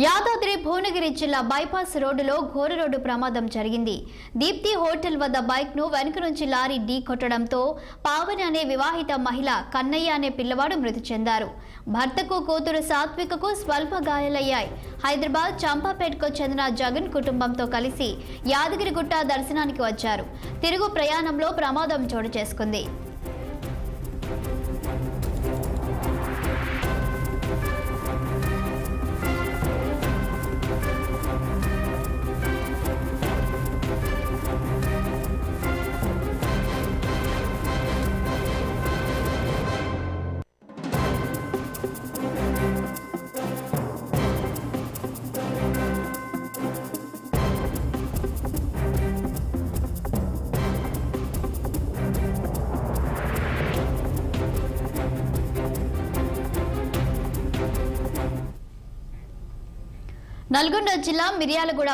యాదాద్రి భువనగిరి జిల్లా బైపాస్ రోడ్డులో ఘోర రోడ్డు ప్రమాదం జరిగింది. దీప్తి హోటల్ వద్ద బైక్ ను వెనుక నుంచి లారీ ఢీ కొట్టడంతో పావని అనే వివాహిత మహిళ, కన్నయ్య అనే పిల్లవాడు మృతి చెందారు. భర్తకు కూతురు సాత్వికకు స్వల్ప గాయాలయ్యాయి. హైదరాబాద్ చంపాపేటకు చెందిన జగన్ కుటుంబంతో కలిసి యాదగిరిగుట్ట దర్శనానికి వచ్చారు. తిరుగు ప్రయాణంలో ప్రమాదం చోటు చేసుకుంది. నల్గొండ జిల్లా మిర్యాలగూడ